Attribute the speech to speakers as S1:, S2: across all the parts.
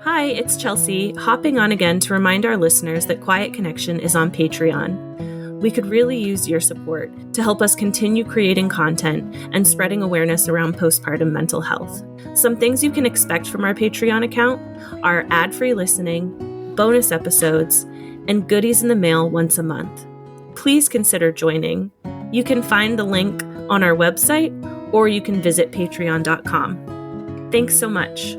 S1: Hi, it's Chelsea, hopping on again to remind our listeners that Quiet Connection is on Patreon. We could really use your support to help us continue creating content and spreading awareness around postpartum mental health. Some things you can expect from our Patreon account are ad-free listening, bonus episodes, and goodies in the mail once a month. Please consider joining. You can find the link on our website, or you can visit patreon.com. Thanks so much.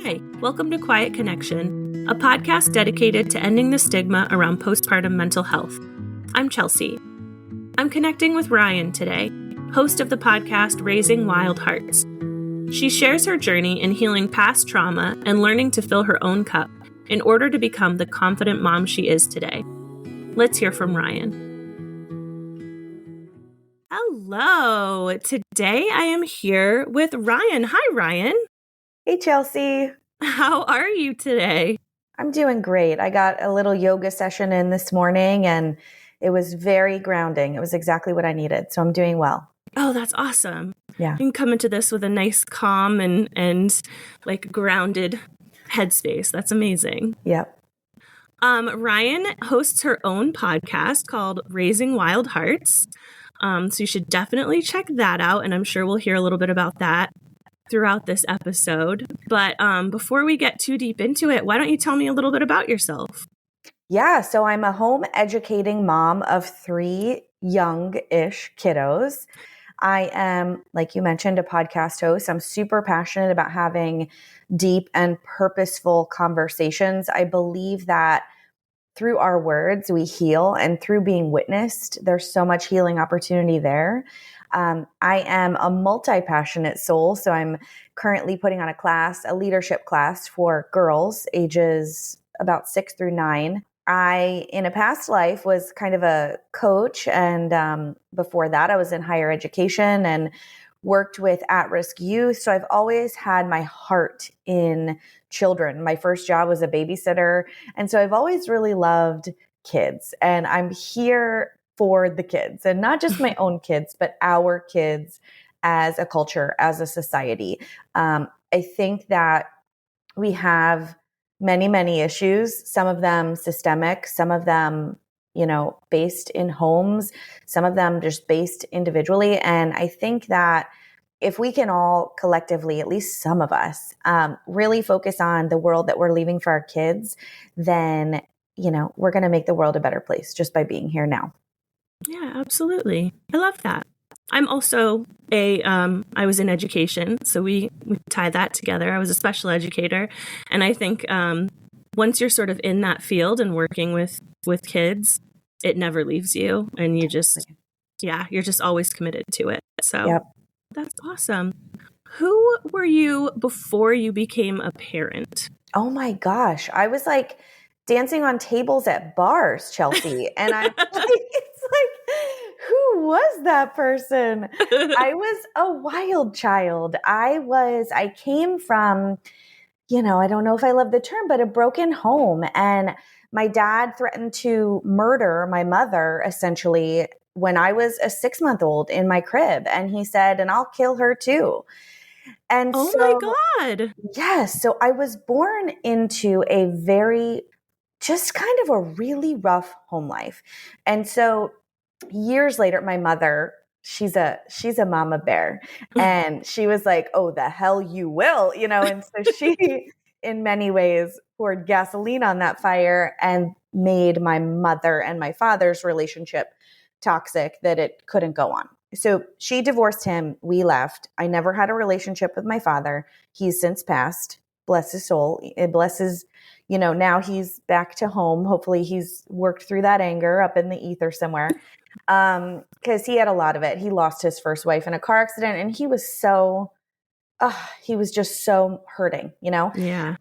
S1: Hi, welcome to Quiet Connection, a podcast dedicated to ending the stigma around postpartum mental health. I'm Chelsea. I'm connecting with Ryann today, host of the podcast Raising Wild Hearts. She shares her journey in healing past trauma and learning to fill her own cup in order to become the confident mom she is today. Let's hear from Ryann. Hello. Today I am here with Ryann. Hi, Ryann.
S2: Hey, Chelsea.
S1: How are you today?
S2: I'm doing great. I got a little yoga session in this morning and it was very grounding. It was exactly what I needed. So I'm doing well.
S1: Oh, that's awesome.
S2: Yeah.
S1: You can come into this with a nice calm and like grounded headspace. That's amazing.
S2: Yep.
S1: Ryann hosts her own podcast called Raising Wild Hearts. So you should definitely check that out. And I'm sure we'll hear a little bit about that throughout this episode. But before we get too deep into it, why don't you tell me a little bit about yourself?
S2: Yeah. So I'm a home educating mom of 3 young-ish kiddos. I am, like you mentioned, a podcast host. I'm super passionate about having deep and purposeful conversations. I believe that through our words, we heal, and through being witnessed, there's so much healing opportunity there. I am a multi-passionate soul, so I'm currently putting on a leadership class for girls ages about 6 through 9. I, in a past life, was kind of a coach, and before that, I was in higher education and worked with at-risk youth. So I've always had my heart in children. My first job was a babysitter. And so I've always really loved kids. And I'm here for the kids, and not just my own kids, but our kids as a culture, as a society. I think that we have many, many issues, some of them systemic, some of them based in homes, some of them just based individually. And I think that if we can all collectively, at least some of us, really focus on the world that we're leaving for our kids, then, we're going to make the world a better place just by being here now.
S1: Yeah, absolutely. I love that. I'm also I was in education, so we tie that together. I was a special educator. And I think once you're sort of in that field and working with kids, it never leaves you. And you're just always committed to it. So
S2: Yep.
S1: That's awesome. Who were you before you became a parent?
S2: Oh my gosh. I was like dancing on tables at bars, Chelsea. And I'm it's like, who was that person? I was a wild child. I came from, I don't know if I love the term, but a broken home. And my dad threatened to murder my mother, essentially, when I was a 6-month-old in my crib. And he said, and I'll kill her too. And
S1: oh
S2: so,
S1: my God.
S2: Yes. So I was born into just kind of a really rough home life. And so years later, my mother, she's a mama bear, and she was like, oh, the hell you will, and so she, in many ways, poured gasoline on that fire and made my mother and my father's relationship toxic, that it couldn't go on. So she divorced him. We left. I never had a relationship with my father. He's since passed. Bless his soul. It blesses, now he's back to home. Hopefully he's worked through that anger up in the ether somewhere. Because he had a lot of it. He lost his first wife in a car accident, and he was just so hurting,
S1: Yeah.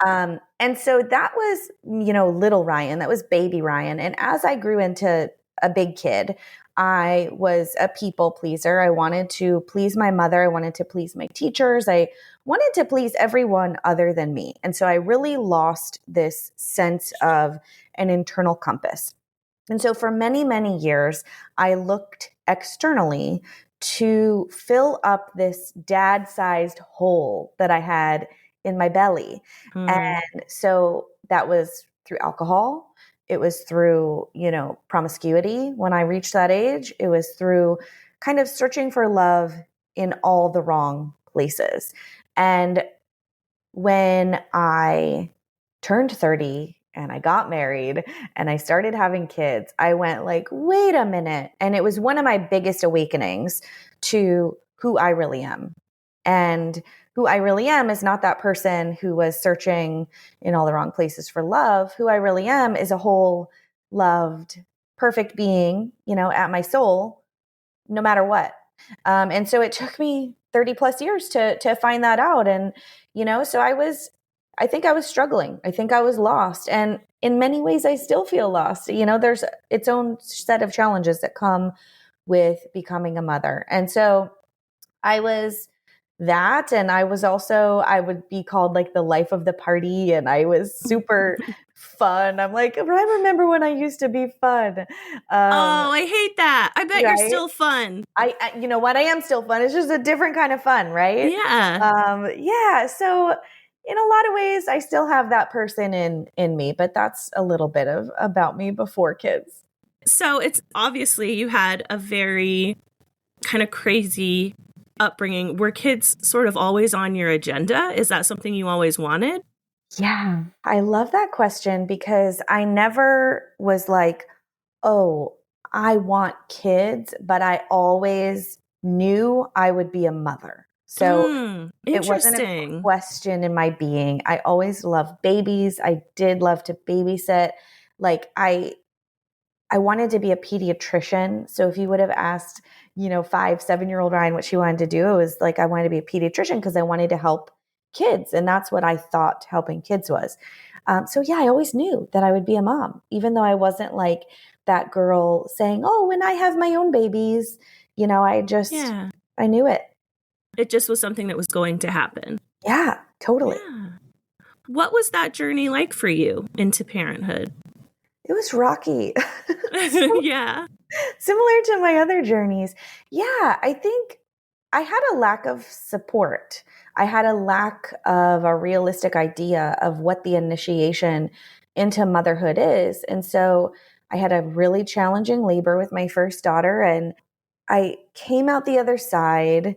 S2: And so that was, little Ryann, that was baby Ryann. And as I grew into a big kid, I was a people pleaser. I wanted to please my mother. I wanted to please my teachers. I wanted to please everyone other than me. And so I really lost this sense of an internal compass. And so for many, many years, I looked externally to fill up this dad-sized hole that I had in my belly. And so that was through alcohol. It was through, promiscuity when I reached that age. It was through kind of searching for love in all the wrong places. And when I turned 30 and I got married and I started having kids, I went like, wait a minute. And it was one of my biggest awakenings to who I really am. And who I really am is not that person who was searching in all the wrong places for love. Who I really am is a whole, loved, perfect being, at my soul, no matter what. And so it took me 30 plus years to find that out. And, so I think I was struggling. I think I was lost. And in many ways, I still feel lost. There's its own set of challenges that come with becoming a mother. And so I was that. And I was also, I would be called like the life of the party. And I was super fun. I'm like, I remember when I used to be fun.
S1: I hate that. I bet you're still fun.
S2: You know what? I am still fun. It's just a different kind of fun, right?
S1: Yeah.
S2: Yeah. So in a lot of ways, I still have that person in me, but that's a little bit about me before kids.
S1: So it's obviously you had a very kind of crazy upbringing. Were kids sort of always on your agenda? Is that something you always wanted?
S2: Yeah, I love that question because I never was like, oh, I want kids, but I always knew I would be a mother. So it wasn't a question in my being. I always loved babies. I did love to babysit. Like I wanted to be a pediatrician. So if you would have asked, 5, 7-year-old Ryann what she wanted to do, it was like, I wanted to be a pediatrician because I wanted to help kids. And that's what I thought helping kids was. So yeah, I always knew that I would be a mom, even though I wasn't like that girl saying, oh, when I have my own babies, I knew it.
S1: It just was something that was going to happen.
S2: Yeah, totally.
S1: Yeah. What was that journey like for you into parenthood?
S2: It was rocky.
S1: Yeah.
S2: Similar to my other journeys. Yeah, I think I had a lack of support. I had a lack of a realistic idea of what the initiation into motherhood is. And so I had a really challenging labor with my first daughter, and I came out the other side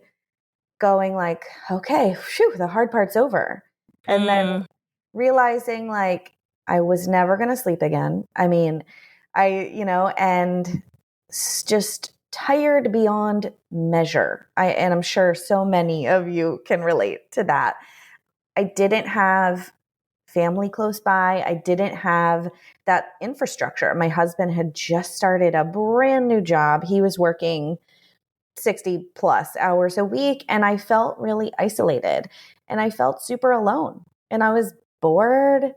S2: going like, okay, phew, the hard part's over. And then realizing like I was never going to sleep again. I mean, and just tired beyond measure. And I'm sure so many of you can relate to that. I didn't have family close by. I didn't have that infrastructure. My husband had just started a brand new job. He was working 60 plus hours a week, and I felt really isolated and I felt super alone, and I was bored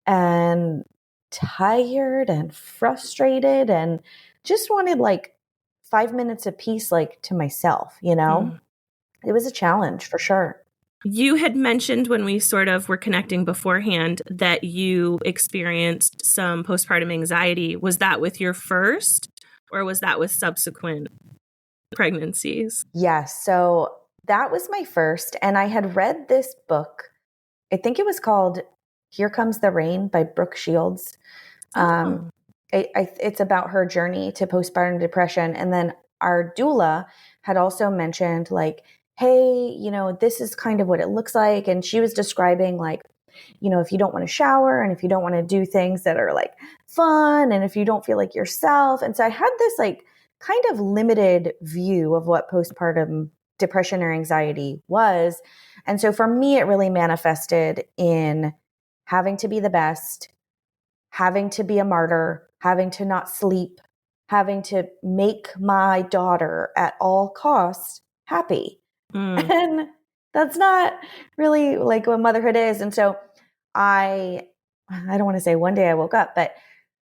S2: and tired and frustrated and just wanted like 5 minutes of peace, like to myself, It was a challenge for sure.
S1: You had mentioned when we sort of were connecting beforehand that you experienced some postpartum anxiety. Was that with your first, or was that with subsequent pregnancies?
S2: Yes. So that was my first. And I had read this book. I think it was called Here Comes the Rain by Brooke Shields. It's about her journey to postpartum depression. And then our doula had also mentioned like, hey, this is kind of what it looks like. And she was describing like, if you don't want to shower and if you don't want to do things that are like fun and if you don't feel like yourself. And so I had this like kind of limited view of what postpartum depression or anxiety was. And so for me, it really manifested in having to be the best, having to be a martyr, having to not sleep, having to make my daughter at all costs happy. And that's not really like what motherhood is. And so I don't want to say one day I woke up, but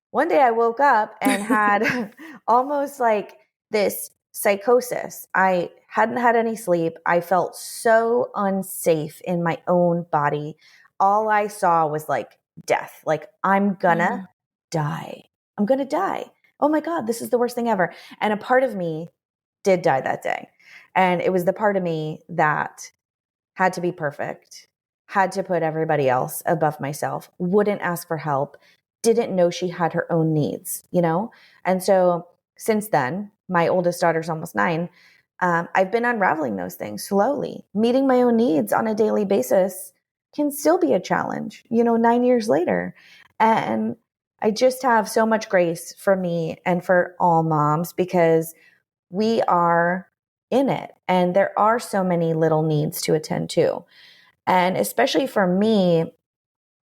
S2: one day I woke up and had almost like this psychosis. I hadn't had any sleep. I felt so unsafe in my own body. All I saw was like death. Like, I'm gonna die. I'm gonna die. Oh my God, this is the worst thing ever. And a part of me did die that day. And it was the part of me that had to be perfect, had to put everybody else above myself, wouldn't ask for help, didn't know she had her own needs, you know? And so since then, my oldest daughter's almost 9. I've been unraveling those things slowly. Meeting my own needs on a daily basis can still be a challenge, 9 years later. And I just have so much grace for me and for all moms because we are in it and there are so many little needs to attend to. And especially for me,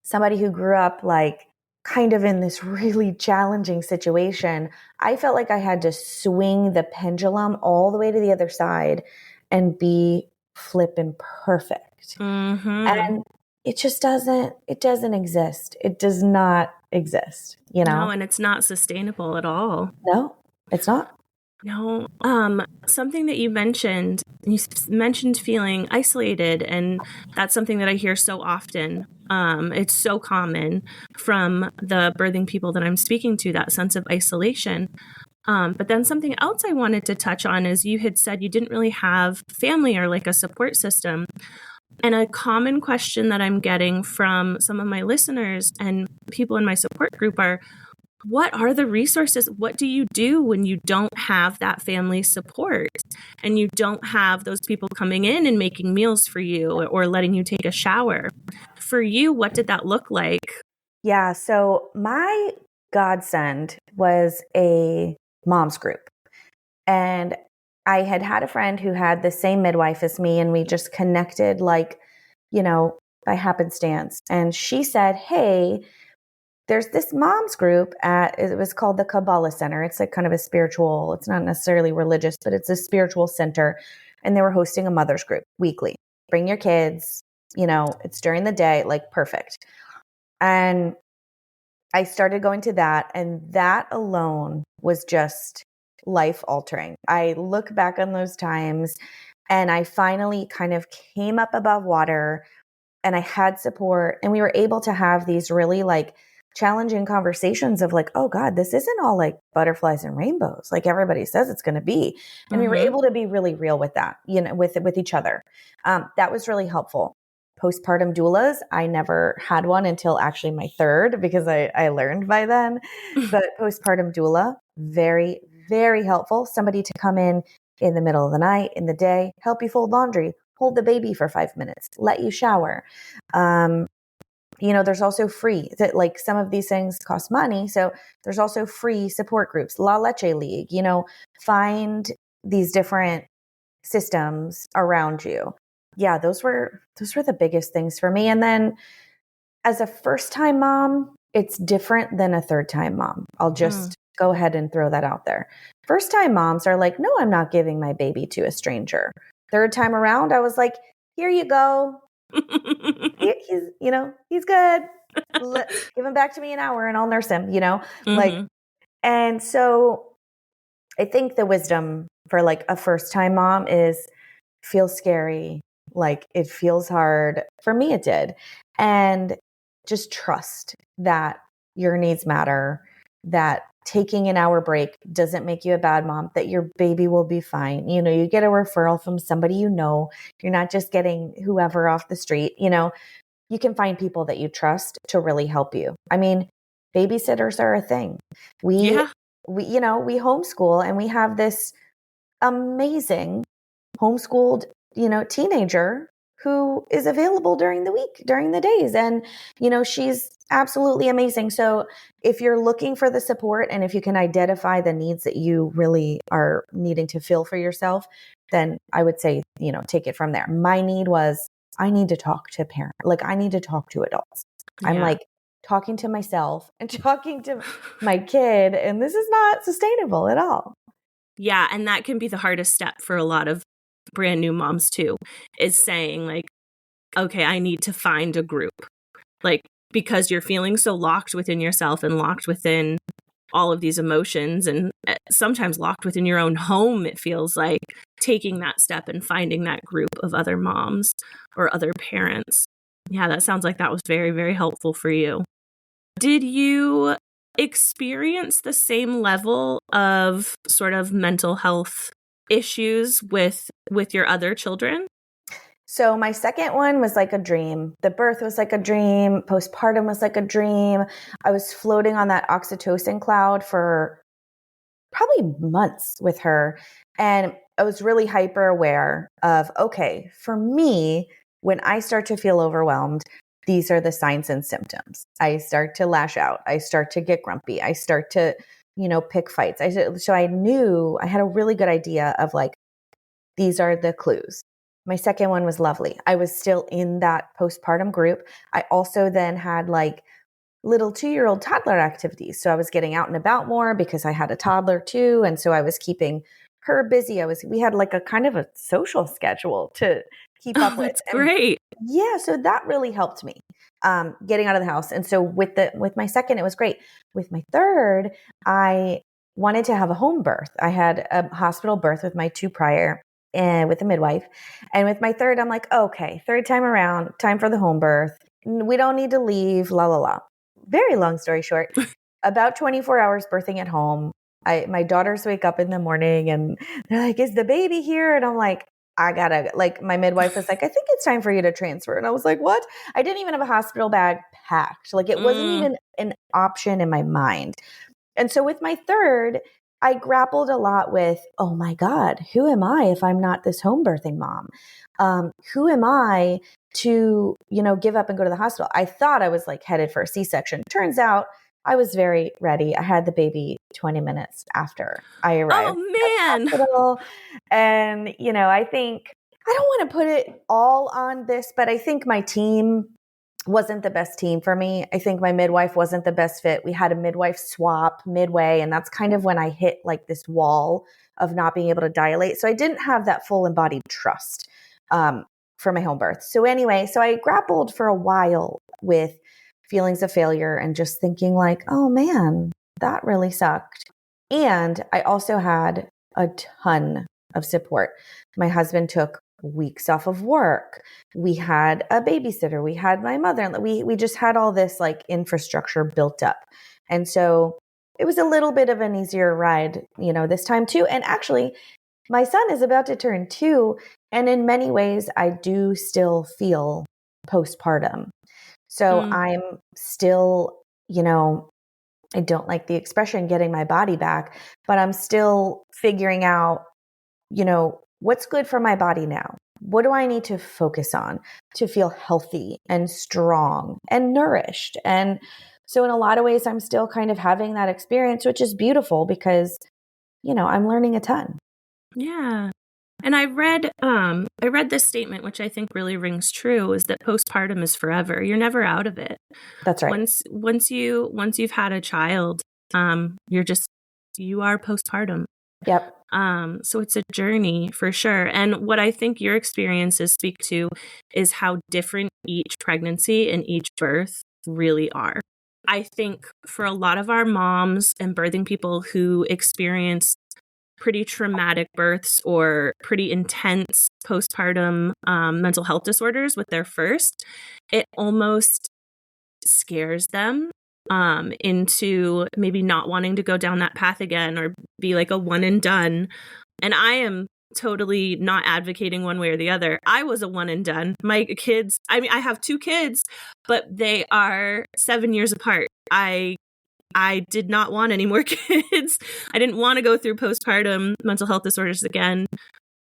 S2: somebody who grew up like kind of in this really challenging situation, I felt like I had to swing the pendulum all the way to the other side and be flippin' perfect. And it just doesn't exist. It does not exist,
S1: No, and it's not sustainable at all.
S2: No, it's not.
S1: No. Something that you mentioned feeling isolated, and that's something that I hear so often. It's so common from the birthing people that I'm speaking to, that sense of isolation. But then something else I wanted to touch on is you had said you didn't really have family or like a support system. And a common question that I'm getting from some of my listeners and people in my support group are, what are the resources? What do you do when you don't have that family support and you don't have those people coming in and making meals for you or letting you take a shower? For you, what did that look like?
S2: Yeah, so my godsend was a mom's group. And I had a friend who had the same midwife as me, and we just connected like, by happenstance. And she said, hey, there's this mom's group it was called the Kabbalah Center. It's like kind of a spiritual, it's not necessarily religious, but it's a spiritual center. And they were hosting a mother's group weekly. Bring your kids, it's during the day, like perfect. And I started going to that, and that alone was just life altering. I look back on those times and I finally kind of came up above water and I had support, and we were able to have these really like challenging conversations of like, oh God, this isn't all like butterflies and rainbows like everybody says it's going to be. And we were able to be really real with that, with each other. That was really helpful. Postpartum doulas, I never had one until actually my third because I learned by then. But postpartum doula, very, very helpful. Somebody to come in the middle of the night, in the day, help you fold laundry, hold the baby for 5 minutes, let you shower. There's also free that like some of these things cost money. So there's also free support groups, La Leche League, find these different systems around you. Yeah, those were the biggest things for me. And then as a first-time mom, it's different than a third-time mom. I'll just go ahead and throw that out there. First-time moms are like, no, I'm not giving my baby to a stranger. Third time around, I was like, here you go. He's good. Give him back to me an hour and I'll nurse him, and so I think the wisdom for like a first-time mom is feels scary. Like it feels hard. For me, it did. And just trust that your needs matter, that taking an hour break doesn't make you a bad mom, that your baby will be fine. You get a referral from somebody, you're not just getting whoever off the street, you can find people that you trust to really help you. I mean, babysitters are a thing. We homeschool, and we have this amazing homeschooled, teenager who is available during the week, during the days. And, she's absolutely amazing. So if you're looking for the support and if you can identify the needs that you really are needing to fill for yourself, then I would say, take it from there. My need was, I need to talk to parents. Like I need to talk to adults. Yeah. I'm like talking to myself and talking to my kid, and this is not sustainable at all.
S1: Yeah. And that can be the hardest step for a lot of brand new moms too, is saying like, okay, I need to find a group, like, because you're feeling so locked within yourself and locked within all of these emotions and sometimes locked within your own home. It feels like taking that step and finding that group of other moms or other parents. Yeah, that sounds like that was very, very helpful for you. Did you experience the same level of sort of mental health issues with your other children?
S2: So my second one was like a dream. The birth was like a dream. Postpartum was like a dream. I was floating on that oxytocin cloud for probably months with her. And I was really hyper aware of, okay, for me, when I start to feel overwhelmed, these are the signs and symptoms. I start to lash out. I start to get grumpy. I start to, pick fights. So I knew I had a really good idea of like, these are the clues. My second one was lovely. I was still in that postpartum group. I also then had like little 2-year-old toddler activities. So I was getting out and about more because I had a toddler too. And so I was keeping her busy. We had like a kind of a social schedule to keep
S1: Oh,
S2: up with.
S1: that's great.
S2: Yeah. So that really helped me getting out of the house. And so with my second, it was great. With my third, I wanted to have a home birth. I had a hospital birth with my 2 prior and with a midwife. And with my third, I'm like, okay, third time around, time for the home birth. We don't need to leave, la, la, la. Very long story short, about 24 hours birthing at home. My daughters wake up in the morning and they're like, is the baby here? And I'm like, my midwife was like, I think it's time for you to transfer. And I was like, what? I didn't even have a hospital bag packed. Like it wasn't even an option in my mind. And so with my third, I grappled a lot with, oh my God, who am I if I'm not this home birthing mom? Who am I to, give up and go to the hospital? I thought I was like headed for a C-section. Turns out I was very ready. I had the baby 20 minutes after I arrived at the hospital. And, I think, I don't want to put it all on this, but I think my team wasn't the best team for me. I think my midwife wasn't the best fit. We had a midwife swap midway, and that's kind of when I hit like this wall of not being able to dilate. So I didn't have that full embodied trust for my home birth. So anyway, so I grappled for a while with feelings of failure and just thinking like, oh man, that really sucked. And I also had a ton of support. My husband took weeks off of work. We had a babysitter. We had my mother. We just had all this like infrastructure built up. And so it was a little bit of an easier ride, this time too. And actually, my son is about to turn 2. And in many ways, I do still feel postpartum. So I'm still, I don't like the expression getting my body back, but I'm still figuring out, what's good for my body now? What do I need to focus on to feel healthy and strong and nourished? And so in a lot of ways, I'm still kind of having that experience, which is beautiful because, I'm learning a ton.
S1: Yeah. And I read this statement, which I think really rings true, is that postpartum is forever. You're never out of it.
S2: That's right.
S1: Once you've had a child, you are postpartum.
S2: Yep.
S1: So it's a journey for sure. And what I think your experiences speak to is how different each pregnancy and each birth really are. I think for a lot of our moms and birthing people who experience pretty traumatic births or pretty intense postpartum mental health disorders with their first, it almost scares them into maybe not wanting to go down that path again or be like a one and done. And I am totally not advocating one way or the other. I was a one and done. My kids, I have 2 kids, but they are 7 years apart. I did not want any more kids. I didn't want to go through postpartum mental health disorders again.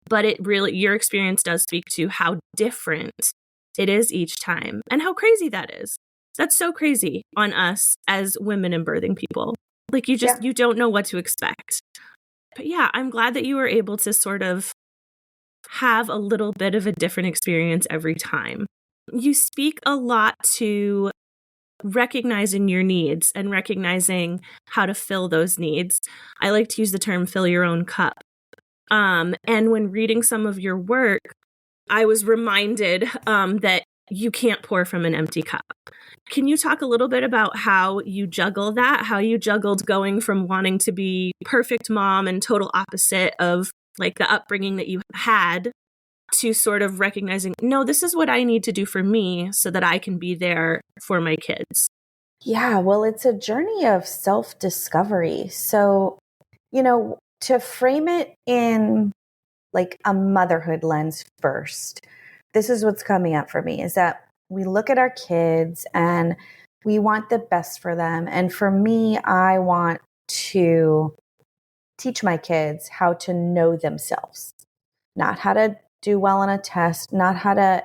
S1: But your experience does speak to how different it is each time and how crazy that is. That's so crazy on us as women and birthing people. Like you don't know what to expect. But yeah, I'm glad that you were able to sort of have a little bit of a different experience every time. You speak a lot to recognizing your needs and recognizing how to fill those needs. I like to use the term fill your own cup. And when reading some of your work, I was reminded that you can't pour from an empty cup. Can you talk a little bit about how you juggle that, how you juggled going from wanting to be perfect mom and total opposite of like the upbringing that you had to sort of recognizing, no, this is what I need to do for me so that I can be there for my kids?
S2: Yeah, well, it's a journey of self-discovery. So, to frame it in like a motherhood lens first, this is what's coming up for me, is that we look at our kids and we want the best for them. And for me, I want to teach my kids how to know themselves, not how to do well on a test, not how to,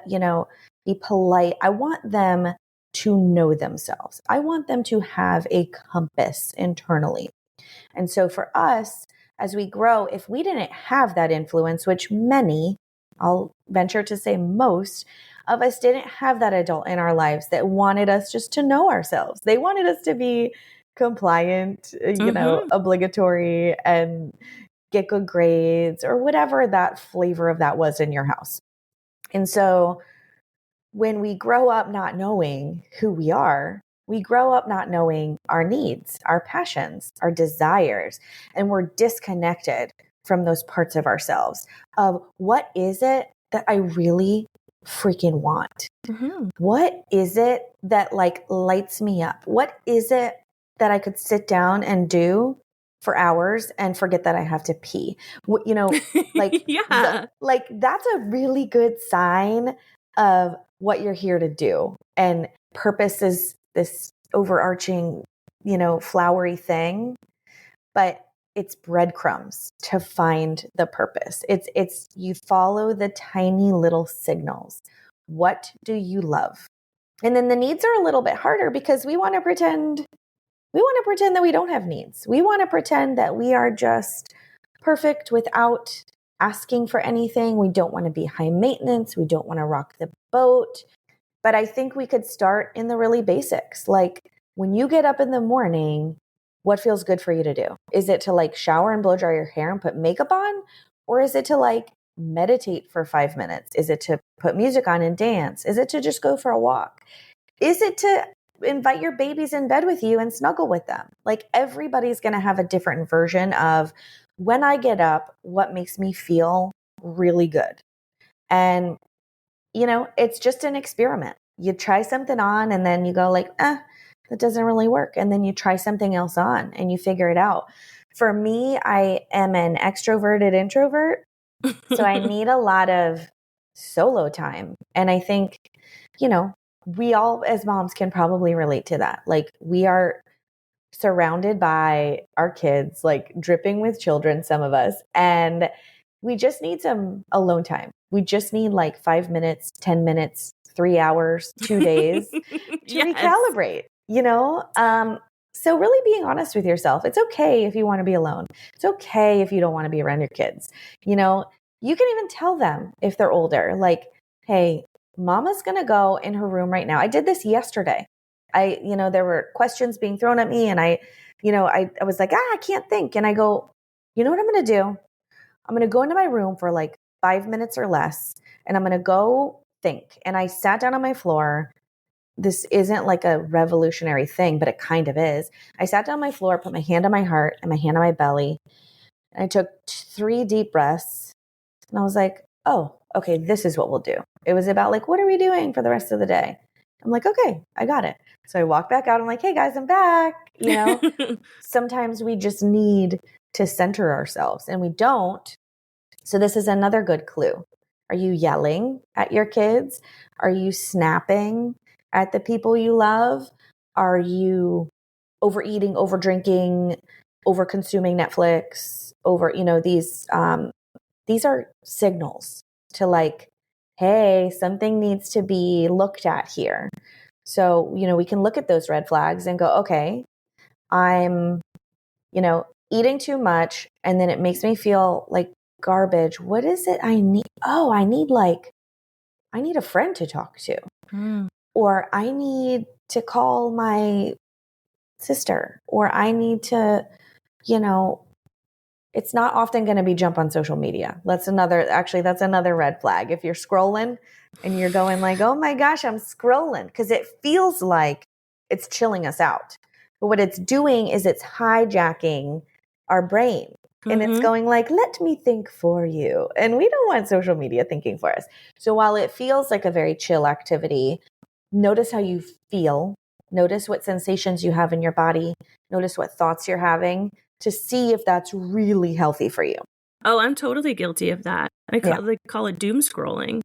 S2: be polite. I want them to know themselves. I want them to have a compass internally. And so for us, as we grow, if we didn't have that influence, which many, I'll venture to say most of us didn't have that adult in our lives that wanted us just to know ourselves. They wanted us to be compliant, obligatory, and get good grades or whatever that flavor of that was in your house. And so when we grow up not knowing who we grow up not knowing our needs, our passions, our desires, and we're disconnected from those parts of ourselves of what is it that I really freaking want?
S1: Mm-hmm.
S2: What is it that like lights me up? What is it that I could sit down and do for hours and forget that I have to pee? Like,
S1: yeah.
S2: like that's a really good sign of what you're here to do. And purpose is this overarching, flowery thing, but it's breadcrumbs to find the purpose. It's you follow the tiny little signals. What do you love? And then the needs are a little bit harder because we want to pretend that we don't have needs. We want to pretend that we are just perfect without asking for anything. We don't want to be high maintenance. We don't want to rock the boat. But I think we could start in the really basics. Like when you get up in the morning, what feels good for you to do? Is it to like shower and blow dry your hair and put makeup on? Or is it to like meditate for 5 minutes? Is it to put music on and dance? Is it to just go for a walk? Is it to invite your babies in bed with you and snuggle with them? Like everybody's going to have a different version of when I get up, what makes me feel really good. And, it's just an experiment. You try something on and then you go like, that doesn't really work. And then you try something else on and you figure it out. For me, I am an extroverted introvert. So I need a lot of solo time. And I think, we all as moms can probably relate to that. Like we are surrounded by our kids, like dripping with children, some of us, and we just need some alone time. We just need like 5 minutes, 10 minutes, 3 hours, 2 days to recalibrate, So really being honest with yourself. It's okay if you want to be alone. It's okay if you don't want to be around your kids. You can even tell them if they're older, like, hey, mama's going to go in her room right now. I did this yesterday. There were questions being thrown at me and I was like, I can't think. And I go, you know what I'm going to do? I'm going to go into my room for like 5 minutes or less and I'm going to go think. And I sat down on my floor. This isn't like a revolutionary thing, but it kind of is. I sat down on my floor, put my hand on my heart and my hand on my belly. And I took 3 deep breaths and I was like, oh, okay, this is what we'll do. It was about like, what are we doing for the rest of the day? I'm like, okay, I got it. So I walk back out. I'm like, hey guys, I'm back. Sometimes we just need to center ourselves and we don't. So this is another good clue. Are you yelling at your kids? Are you snapping at the people you love? Are you overeating, overdrinking, over consuming Netflix, these are signals to like, hey, something needs to be looked at here. So, we can look at those red flags and go, okay, I'm, eating too much and then it makes me feel like garbage. What is it I need? Oh, I need a friend to talk to. Or I need to call my sister, or I need to, it's not often going to be jump on social media. That's another red flag. If you're scrolling and you're going like, oh my gosh, I'm scrolling, because it feels like it's chilling us out. But what it's doing is it's hijacking our brain. And it's going like, let me think for you. And we don't want social media thinking for us. So while it feels like a very chill activity, notice how you feel. Notice what sensations you have in your body. Notice what thoughts you're having to see if that's really healthy for you.
S1: Oh, I'm totally guilty of that.
S2: Yeah.
S1: They call it doom scrolling.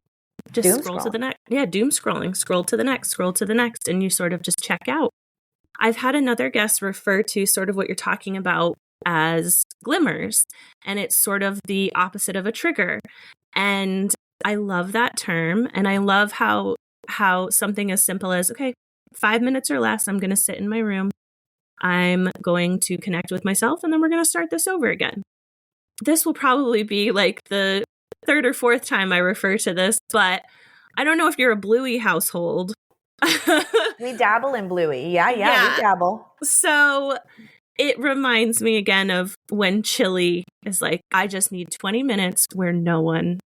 S1: Just
S2: Doom
S1: scroll to
S2: scrolling.
S1: the next. Yeah, doom scrolling. Scroll to the next, scroll to the next, and you sort of just check out. I've had another guest refer to sort of what you're talking about as glimmers, and it's sort of the opposite of a trigger. And I love that term, and I love how something as simple as, okay, 5 minutes or less, I'm going to sit in my room. I'm going to connect with myself, and then we're going to start this over again. This will probably be like the third or fourth time I refer to this, but I don't know if you're a Bluey household.
S2: We dabble in Bluey. Yeah, we dabble.
S1: So it reminds me again of when Chili is like, I just need 20 minutes where no one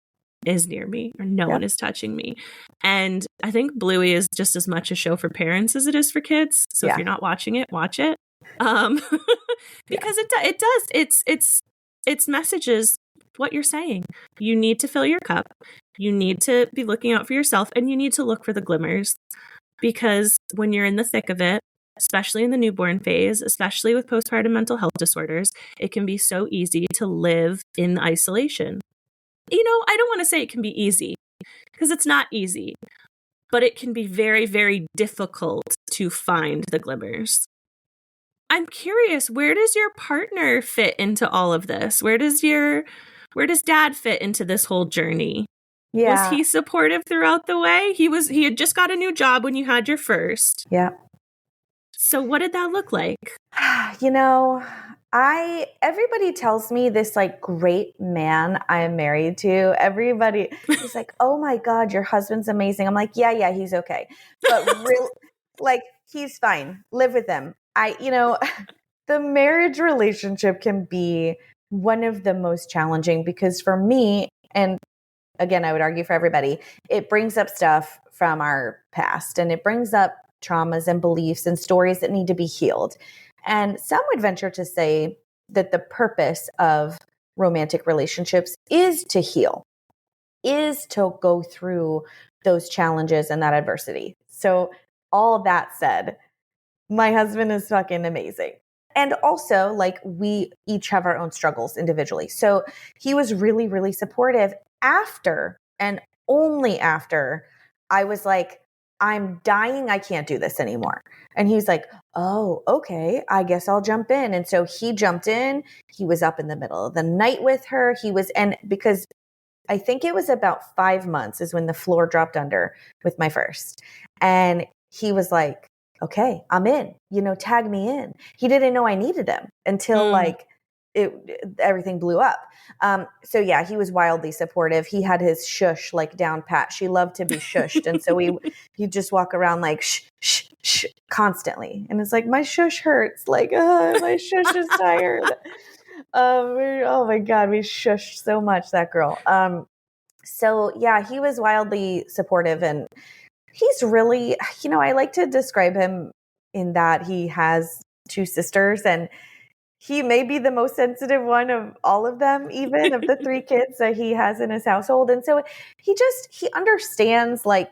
S1: is near me or no one is touching me. And I think Bluey is just as much a show for parents as it is for kids. So if you're not watching it, watch it. Because it does. It's messages what you're saying. You need to fill your cup. You need to be looking out for yourself, and you need to look for the glimmers, because when you're in the thick of it, especially in the newborn phase, especially with postpartum mental health disorders, it can be so easy to live in isolation. I don't want to say it can be easy, because it's not easy, but it can be very, very difficult to find the glimmers. I'm curious, where does your partner fit into all of this? Where does dad fit into this whole journey? Yeah. Was he supportive throughout the way? He had just got a new job when you had your first.
S2: Yeah.
S1: So what did that look like?
S2: Everybody tells me this like great man I am married to. Everybody is like, oh my God, your husband's amazing. I'm like, yeah, he's okay. But like, he's fine. Live with him. The marriage relationship can be one of the most challenging, because for me, and again, I would argue for everybody, it brings up stuff from our past, and it brings up traumas and beliefs and stories that need to be healed. And some would venture to say that the purpose of romantic relationships is to heal, is to go through those challenges and that adversity. So all that said, my husband is fucking amazing. And also, like, we each have our own struggles individually. So he was really, really supportive after, and only after, I was like, I'm dying. I can't do this anymore. And he's like, oh, okay, I guess I'll jump in. And so he jumped in. He was up in the middle of the night with her. And because I think it was about 5 months is when the floor dropped under with my first. And he was like, okay, I'm in, tag me in. He didn't know I needed him until everything blew up. So yeah, he was wildly supportive. He had his shush like down pat. She loved to be shushed. And so he'd just walk around like shh, shh, shh constantly. And it's like, my shush hurts. Like, my shush is tired. Oh my God, we shushed so much, that girl. So yeah, he was wildly supportive, and he's really, I like to describe him in that he has 2 sisters, and he may be the most sensitive one of all of them, even of the 3 kids that he has in his household. And so he understands like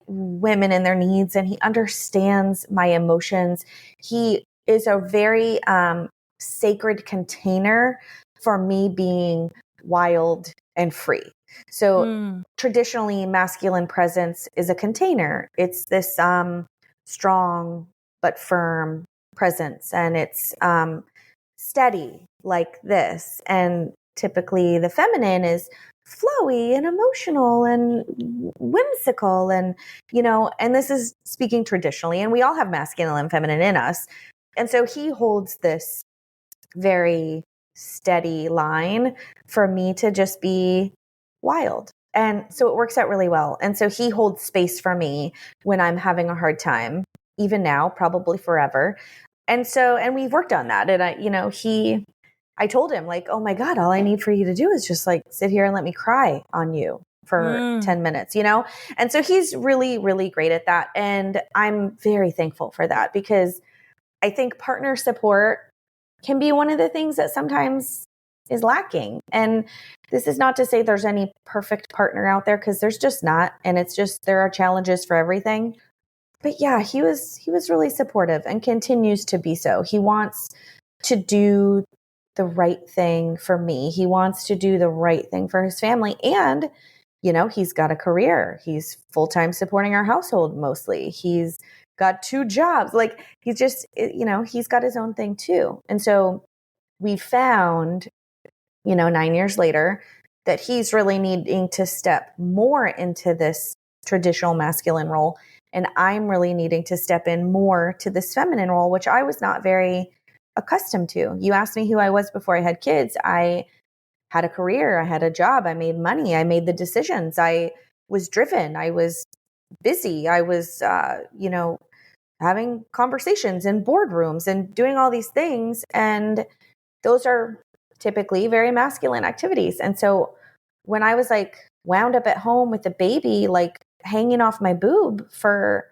S2: women and their needs, and he understands my emotions. He is a very sacred container for me being wild and free. So traditionally, masculine presence is a container. It's this strong but firm presence, and it's steady like this. And typically the feminine is flowy and emotional and whimsical, and and this is speaking traditionally, and we all have masculine and feminine in us. And so he holds this very steady line for me to just be wild. And so it works out really well. And so he holds space for me when I'm having a hard time, even now, probably forever. And we've worked on that. And I told him like, oh my God, all I need for you to do is just like sit here and let me cry on you for 10 minutes, And so he's really, really great at that. And I'm very thankful for that, because I think partner support can be one of the things that sometimes is lacking. And this is not to say there's any perfect partner out there, because there's just not. And it's just, there are challenges for everything. But yeah, he was really supportive and continues to be so. He wants to do the right thing for me. He wants to do the right thing for his family. And, he's got a career. He's full-time supporting our household mostly. He's got 2 jobs. Like he's just, he's got his own thing too. And so we found, 9 years later, that he's really needing to step more into this traditional masculine role. And I'm really needing to step in more to this feminine role, which I was not very accustomed to. You asked me who I was before I had kids. I had a career. I had a job. I made money. I made the decisions. I was driven. I was busy. I was, having conversations in boardrooms and doing all these things. And those are typically very masculine activities. And so when I was like wound up at home with the baby, like hanging off my boob for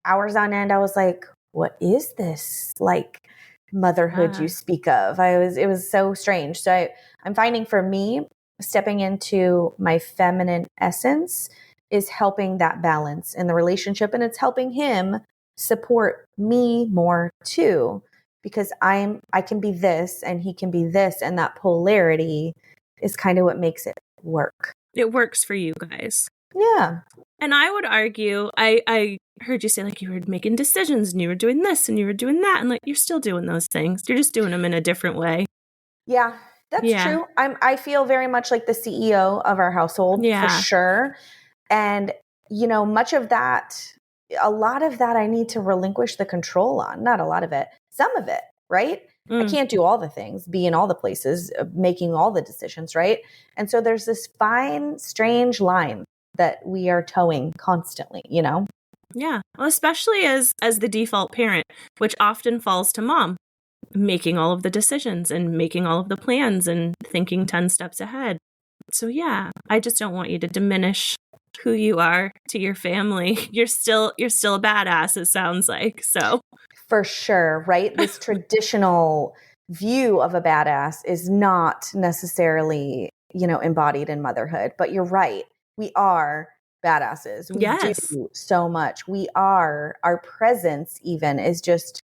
S2: hours on end, I was like, what is this like motherhood you speak of? It was so strange. So I'm finding for me, stepping into my feminine essence is helping that balance in the relationship, and it's helping him support me more too, because I can be this and he can be this, and that polarity is kind of what makes it work.
S1: It works for you guys.
S2: Yeah.
S1: And I would argue, I heard you say like you were making decisions and you were doing this and you were doing that, and like you're still doing those things. You're just doing them in a different way.
S2: Yeah, that's true. I feel very much like the CEO of our household for sure. And, much of that, a lot of that I need to relinquish the control on. Not a lot of it, some of it, right? I can't do all the things, be in all the places, making all the decisions, right? And so there's this fine, strange line that we are towing constantly,
S1: Yeah. Well, especially as the default parent, which often falls to mom, making all of the decisions and making all of the plans and thinking 10 steps ahead. So yeah, I just don't want you to diminish who you are to your family. You're still a badass, it sounds like. So
S2: for sure, right? This traditional view of a badass is not necessarily, embodied in motherhood, but you're right. We are badasses. We do so much. Our presence even is just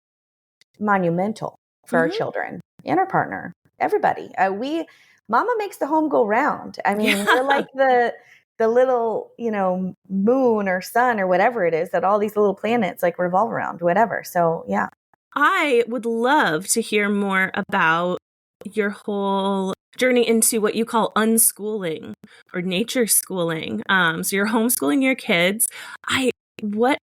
S2: monumental for our children and our partner, everybody. Mama makes the home go round. I mean, we're like the little, moon or sun or whatever it is that all these little planets like revolve around, whatever. So yeah.
S1: I would love to hear more about your whole journey into what you call unschooling or nature schooling. So you're homeschooling your kids. What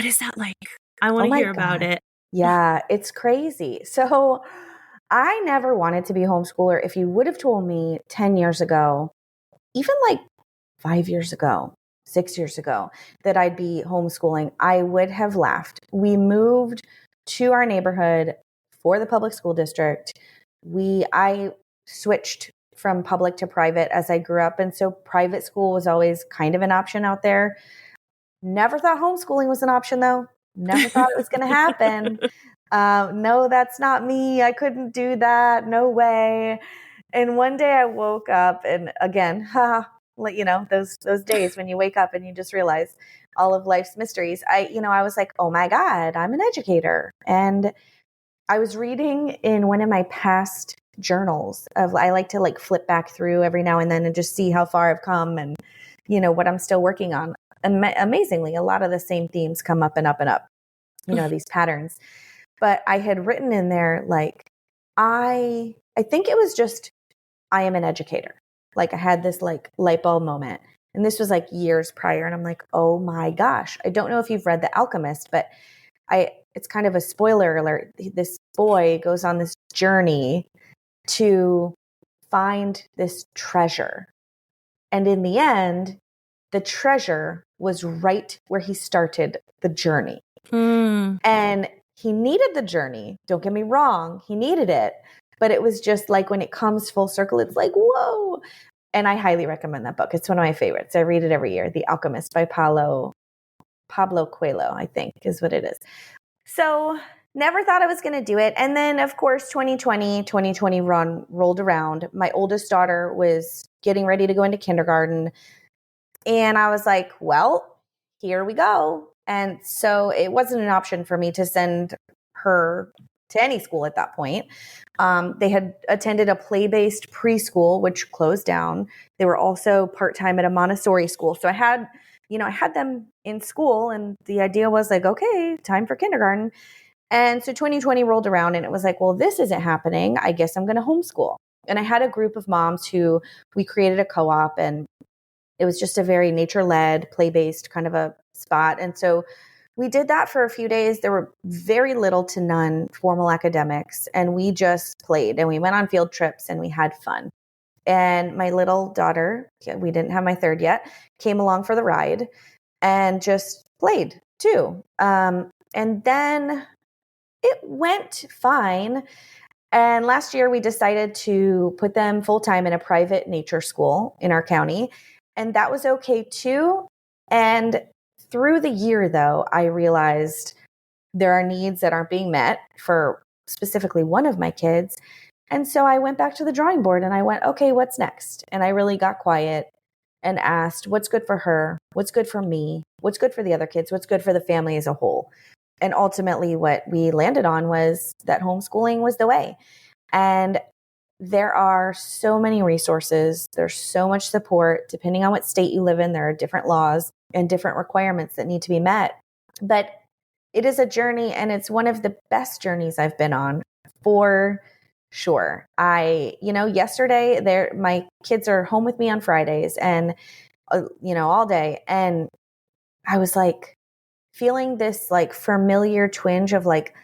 S1: is that like? I want to hear about it.
S2: Yeah, it's crazy. So I never wanted to be a homeschooler. If you would have told me 10 years ago, even like 5 years ago, 6 years ago, that I'd be homeschooling, I would have laughed. We moved to our neighborhood for the public school district. I switched from public to private as I grew up. And so private school was always kind of an option out there. Never thought homeschooling was an option though. Never thought it was going to happen. No, that's not me. I couldn't do that. No way. And one day I woke up and again, those days when you wake up and you just realize all of life's mysteries. I was like, oh my God, I'm an educator. And I was reading in one of my past journals I like to like flip back through every now and then and just see how far I've come and, what I'm still working on. Amazingly, a lot of the same themes come up and up and up, these patterns. But I had written in there, like, I think it was just, I am an educator. Like I had this like light bulb moment. And this was like years prior. And I'm like, oh my gosh, I don't know if you've read The Alchemist, but it's kind of a spoiler alert. This boy goes on this journey to find this treasure. And in the end, the treasure was right where he started the journey. And he needed the journey. Don't get me wrong. He needed it. But it was just like when it comes full circle, it's like, whoa. And I highly recommend that book. It's one of my favorites. I read it every year. The Alchemist by Pablo Coelho, I think is what it is. So never thought I was going to do it. And then, of course, 2020 rolled around. My oldest daughter was getting ready to go into kindergarten. And I was like, well, here we go. And so it wasn't an option for me to send her to any school at that point. They had attended a play-based preschool, which closed down. They were also part-time at a Montessori school. So I had them in school, and the idea was like, okay, time for kindergarten. And so 2020 rolled around, and it was like, well, this isn't happening. I guess I'm going to homeschool. And I had a group of moms who we created a co-op, and it was just a very nature-led, play-based kind of a spot. And so we did that for a few days. There were very little to none formal academics, and we just played, and we went on field trips, and we had fun. And my little daughter, we didn't have my third yet, came along for the ride and just played too. And then it went fine. And last year we decided to put them full-time in a private nature school in our county. And that was okay too. And through the year though, I realized there are needs that aren't being met for specifically one of my kids. And so I went back to the drawing board and I went, okay, what's next? And I really got quiet and asked, what's good for her? What's good for me? What's good for the other kids? What's good for the family as a whole? And ultimately what we landed on was that homeschooling was the way. And there are so many resources. There's so much support. Depending on what state you live in, there are different laws and different requirements that need to be met. But it is a journey, and it's one of the best journeys I've been on for sure. Yesterday my kids are home with me on Fridays and, all day. And I was like feeling this like familiar twinge of like,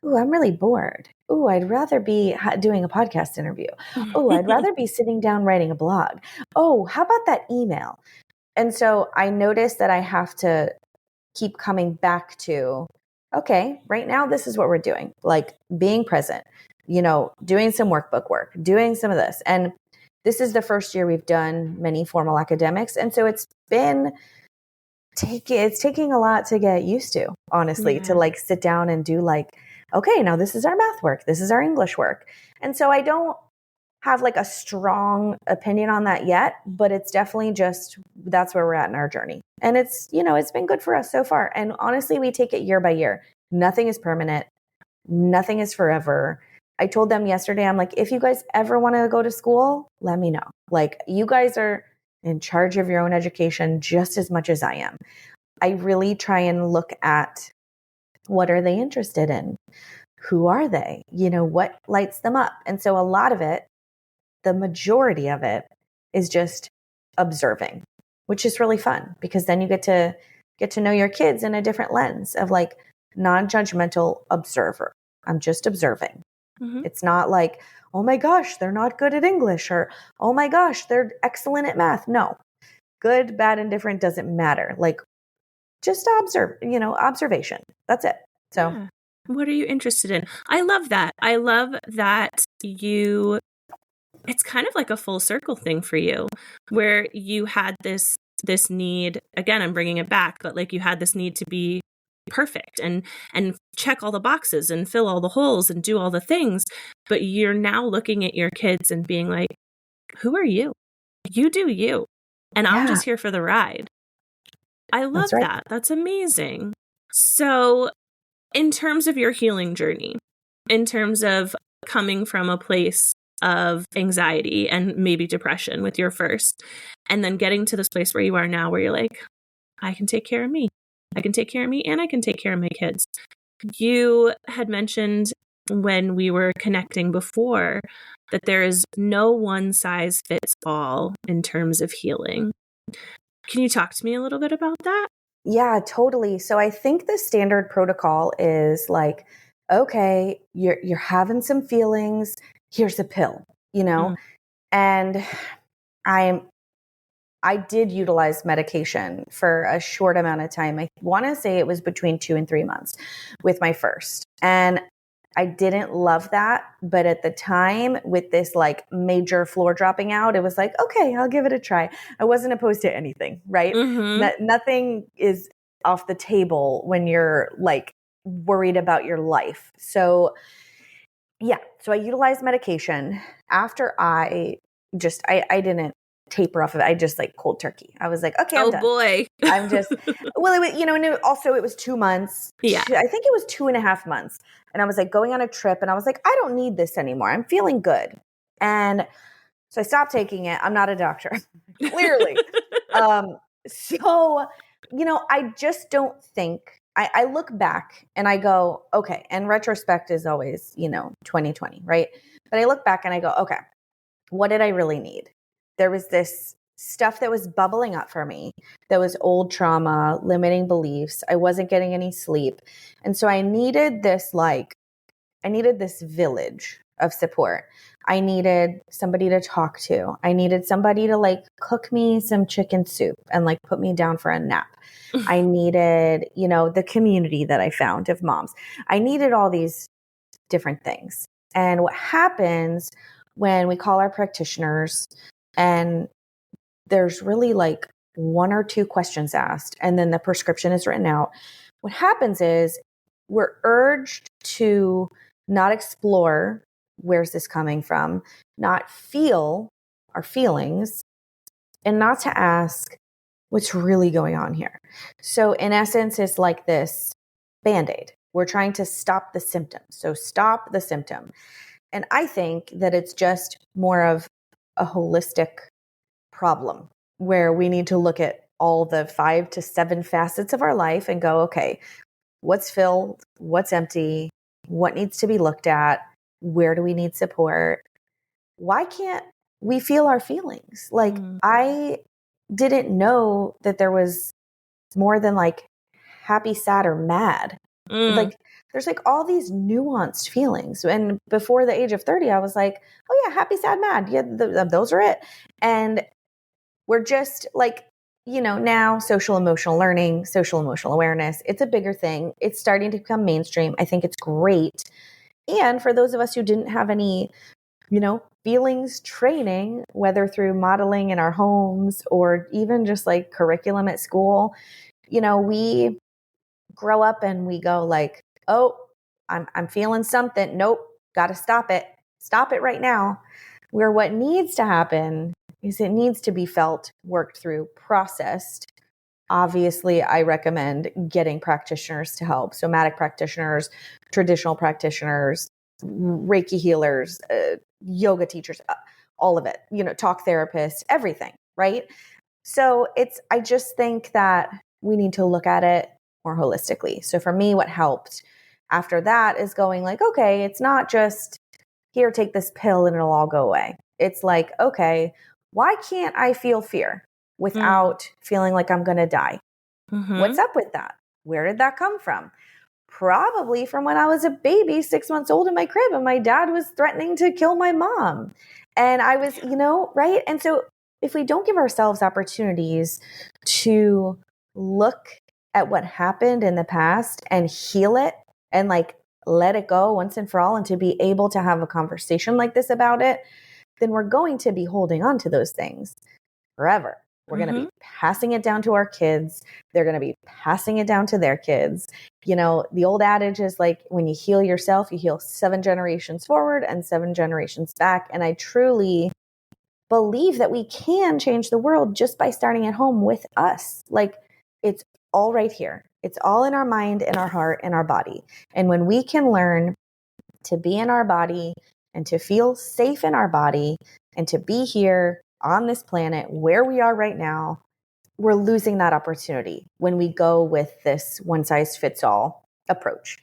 S2: ooh, I'm really bored. Ooh, I'd rather be doing a podcast interview. Oh, I'd rather be sitting down writing a blog. Oh, how about that email? And so I noticed that I have to keep coming back to, okay, right now, this is what we're doing. Like being present, doing some workbook work, doing some of this. And this is the first year we've done many formal academics. And so it's taking a lot to get used to, honestly, to like sit down and do like, okay, now this is our math work. This is our English work. And so I don't have like a strong opinion on that yet, but it's definitely just, that's where we're at in our journey. And it's been good for us so far. And honestly, we take it year by year. Nothing is permanent. Nothing is forever. I told them yesterday, I'm like, if you guys ever want to go to school, let me know. Like, you guys are in charge of your own education just as much as I am. I really try and look at, what are they interested in? Who are they? What lights them up? And so a lot of it, the majority of it, is just observing, which is really fun, because then you get to know your kids in a different lens of like non-judgmental observer. I'm just observing. Mm-hmm. It's not like, oh my gosh, they're not good at English, or oh my gosh, they're excellent at math. No, good, bad, and different doesn't matter. Like, just observation. That's it. So
S1: yeah. What are you interested in? I love that. I love that it's kind of like a full circle thing for you, where you had this need, again, I'm bringing it back, but like you had this need to be perfect and check all the boxes and fill all the holes and do all the things. But you're now looking at your kids and being like, who are you? You do you. And I'm just here for the ride. I love that. That's amazing. So in terms of your healing journey, in terms of coming from a place of anxiety and maybe depression with your first, and then getting to this place where you are now, where you're like, I can take care of me. I can take care of me, and I can take care of my kids. You had mentioned when we were connecting before that there is no one size fits all in terms of healing. Can you talk to me a little bit about that?
S2: Yeah, totally. So I think the standard protocol is like, okay, you're having some feelings, here's a pill, And I did utilize medication for a short amount of time. I want to say it was between 2 and 3 months with my first. And I didn't love that. But at the time, with this like major floor dropping out, it was like, okay, I'll give it a try. I wasn't opposed to anything, right? Mm-hmm. Nothing is off the table when you're like worried about your life. So yeah, so I utilized medication after I didn't taper off of it. I just like cold turkey. I was like, okay, I'm
S1: Oh
S2: done.
S1: boy.
S2: I'm just, well, it was, and it was 2 months.
S1: Yeah.
S2: I think it was 2.5 months. And I was like going on a trip and I was like, I don't need this anymore. I'm feeling good. And so I stopped taking it. I'm not a doctor, clearly. So, I just don't think, I look back and I go, okay, and retrospect is always, 2020, right? But I look back and I go, okay, what did I really need? There was this stuff that was bubbling up for me. That was old trauma, limiting beliefs. I wasn't getting any sleep. And so I needed this village of support. I needed somebody to talk to. I needed somebody to like cook me some chicken soup and like put me down for a nap. I needed, the community that I found of moms. I needed all these different things. And what happens when we call our practitioners and there's really like 1 or 2 questions asked and then the prescription is written out, what happens is we're urged to not explore where's this coming from, not feel our feelings, and not to ask what's really going on here. So in essence, it's like this Band-Aid. We're trying to stop the symptom. So stop the symptom. And I think that it's just more of a holistic problem where we need to look at all the 5 to 7 facets of our life and go, okay, what's filled, what's empty, what needs to be looked at, where do we need support? Why can't we feel our feelings? Like, I didn't know that there was more than like happy, sad, or mad. Like, there's like all these nuanced feelings. And before the age of 30, I was like, oh yeah, happy, sad, mad. Yeah, those are it. And we're just like, now social emotional learning, social emotional awareness, it's a bigger thing. It's starting to become mainstream. I think it's great. And for those of us who didn't have any, feelings training, whether through modeling in our homes or even just like curriculum at school, we grow up and we go like, oh, I'm feeling something. Nope, got to stop it. Stop it right now. Where what needs to happen is it needs to be felt, worked through, processed. Obviously, I recommend getting practitioners to help. Somatic practitioners, traditional practitioners, Reiki healers, yoga teachers, all of it, talk therapists, everything, right? So I just think that we need to look at it more holistically. So for me, what helped after that is going like, okay, it's not just here, take this pill and it'll all go away. It's like, okay, why can't I feel fear without feeling like I'm going to die? What's up with that? Where did that come from? Probably from when I was a baby, 6 months old in my crib and my dad was threatening to kill my mom. And I was, right? And so if we don't give ourselves opportunities to look at what happened in the past and heal it and like let it go once and for all and to be able to have a conversation like this about it, then we're going to be holding on to those things forever. We're going to be passing it down to our kids. They're going to be passing it down to their kids. The old adage is like, when you heal yourself, you heal 7 generations forward and 7 generations back. And I truly believe that we can change the world just by starting at home with us. Like, it's all right here. It's all in our mind, in our heart, in our body. And when we can learn to be in our body and to feel safe in our body and to be here on this planet where we are right now, we're losing that opportunity when we go with this one size fits all approach.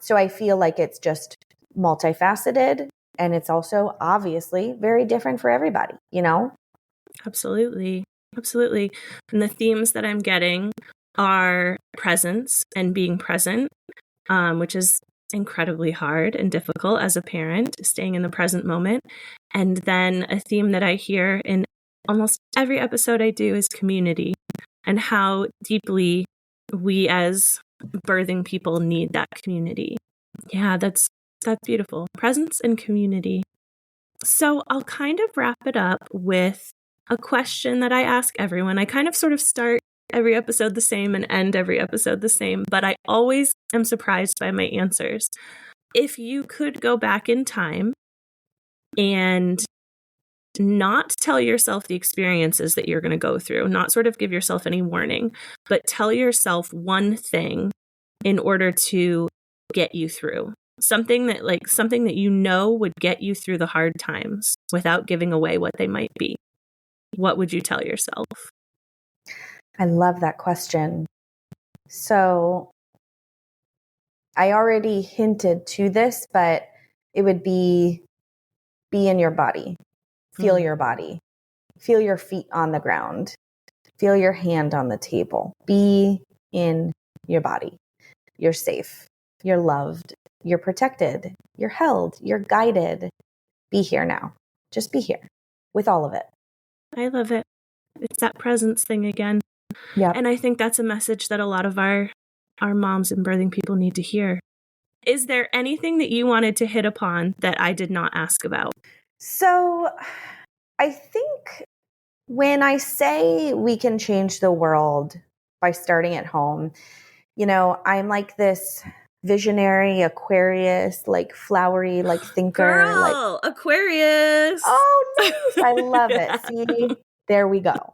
S2: So I feel like it's just multifaceted and it's also obviously very different for everybody,
S1: Absolutely. Absolutely. And the themes that I'm getting are presence and being present, which is incredibly hard and difficult as a parent, staying in the present moment. And then a theme that I hear in almost every episode I do is community and how deeply we as birthing people need that community. Yeah, that's beautiful. Presence and community. So I'll kind of wrap it up with a question that I ask everyone. I kind of sort of start every episode the same and end every episode the same, but I always am surprised by my answers. If you could go back in time and not tell yourself the experiences that you're going to go through, not sort of give yourself any warning, but tell yourself one thing in order to get you through. Something that would get you through the hard times without giving away what they might be. What would you tell yourself?
S2: I love that question. So I already hinted to this, but it would be in your body. Feel your body. Feel your feet on the ground. Feel your hand on the table. Be in your body. You're safe. You're loved. You're protected. You're held. You're guided. Be here now. Just be here with all of it.
S1: I love it. It's that presence thing again.
S2: Yeah.
S1: And I think that's a message that a lot of our moms and birthing people need to hear. Is there anything that you wanted to hit upon that I did not ask about?
S2: So I think when I say we can change the world by starting at home, I'm like this visionary Aquarius, like flowery, like thinker.
S1: Girl, Aquarius.
S2: Oh, nice. I love it. See, there we go.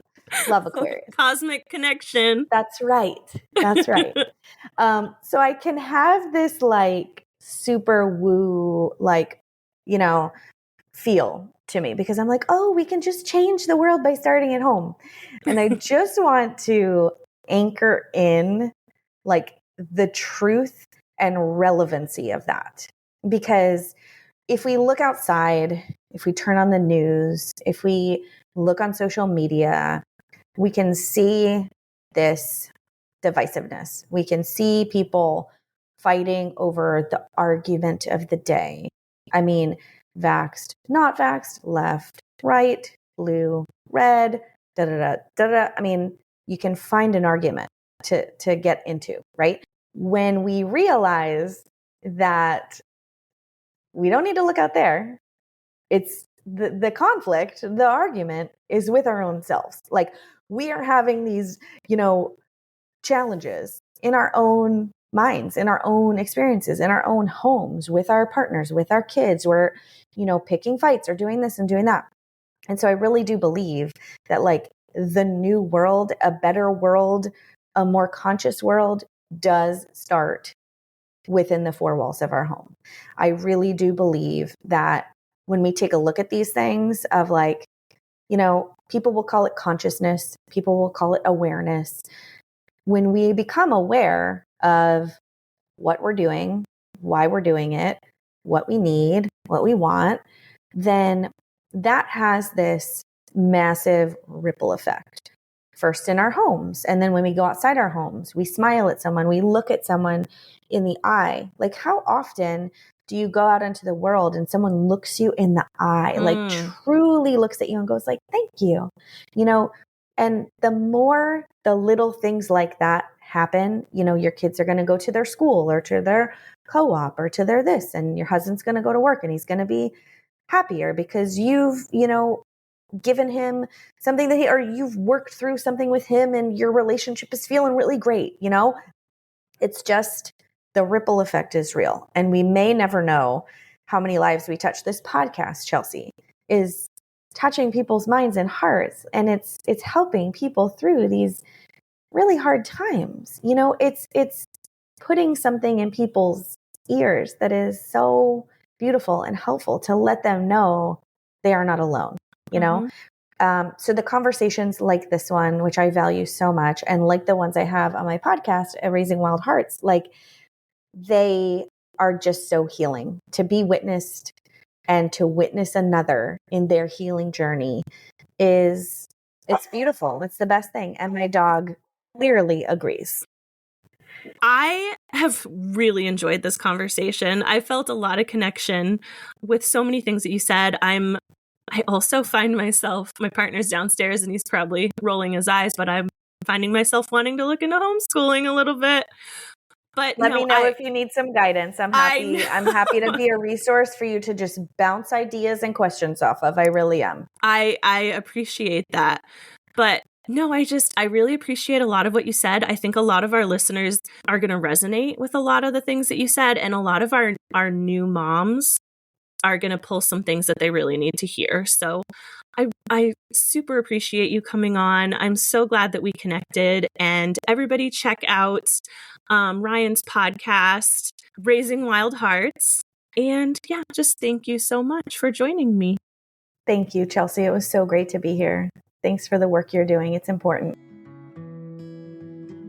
S2: Love Aquarius.
S1: Cosmic connection.
S2: That's right. That's right. So I can have this like super woo, like, feel to me because I'm like, oh, we can just change the world by starting at home. And I just want to anchor in like the truth and relevancy of that. Because if we look outside, if we turn on the news, if we look on social media, we can see this divisiveness. We can see people fighting over the argument of the day. I mean, vaxxed, not vaxxed, left, right, blue, red, da da da da da. I mean, you can find an argument to get into, right? When we realize that we don't need to look out there, it's the conflict, the argument is with our own selves. Like we are having these, challenges in our own minds, in our own experiences, in our own homes, with our partners, with our kids. We're, picking fights or doing this and doing that. And so I really do believe that like the new world, a better world, a more conscious world does start within the four walls of our home. I really do believe that when we take a look at these things of like, people will call it consciousness, people will call it awareness. When we become aware of what we're doing, why we're doing it, what we need, what we want, then that has this massive ripple effect. First in our homes. And then when we go outside our homes, we smile at someone, we look at someone in the eye. Like how often do you go out into the world and someone looks you in the eye, like truly looks at you and goes like, thank you, and the more the little things like that happen, your kids are going to go to their school or to their co-op or to their this, and your husband's going to go to work and he's going to be happier because you've, given him something that or you've worked through something with him and your relationship is feeling really great. It's just the ripple effect is real. And we may never know how many lives we touch. This podcast, Chelsea, is touching people's minds and hearts. And it's helping people through these really hard times. It's putting something in people's ears that is so beautiful and helpful to let them know they are not alone, So the conversations like this one, which I value so much, and like the ones I have on my podcast, Raising Wild Hearts, like they are just so healing to be witnessed and to witness another in their healing journey it's beautiful. It's the best thing. And my dog clearly agrees.
S1: I have really enjoyed this conversation. I felt a lot of connection with so many things that you said. I also find myself, my partner's downstairs and he's probably rolling his eyes, but I'm finding myself wanting to look into homeschooling a little bit. But
S2: let me know if you need some guidance. I'm happy to be a resource for you to just bounce ideas and questions off of. I really am.
S1: I appreciate that. But no, I really appreciate a lot of what you said. I think a lot of our listeners are going to resonate with a lot of the things that you said. And a lot of our new moms are going to pull some things that they really need to hear. So I super appreciate you coming on. I'm so glad that we connected, and everybody check out Ryan's podcast, Raising Wild Hearts. And yeah, just thank you so much for joining me.
S2: Thank you, Chelsea. It was so great to be here. Thanks for the work you're doing. It's important.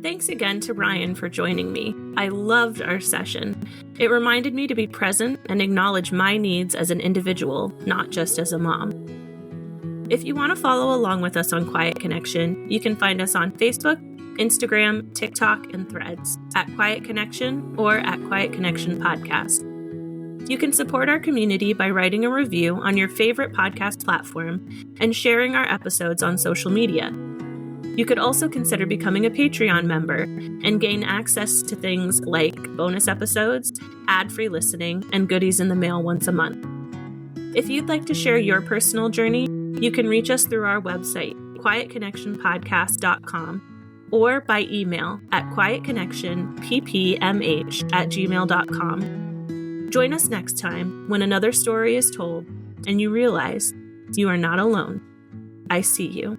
S1: Thanks again to Ryann for joining me. I loved our session. It reminded me to be present and acknowledge my needs as an individual, not just as a mom. If you want to follow along with us on Quiet Connection, you can find us on Facebook, Instagram, TikTok, and Threads at Quiet Connection or at Quiet Connection Podcast. You can support our community by writing a review on your favorite podcast platform and sharing our episodes on social media. You could also consider becoming a Patreon member and gain access to things like bonus episodes, ad-free listening, and goodies in the mail once a month. If you'd like to share your personal journey, you can reach us through our website, quietconnectionpodcast.com, or by email at quietconnectionppmh@gmail.com. Join us next time when another story is told and you realize you are not alone. I see you.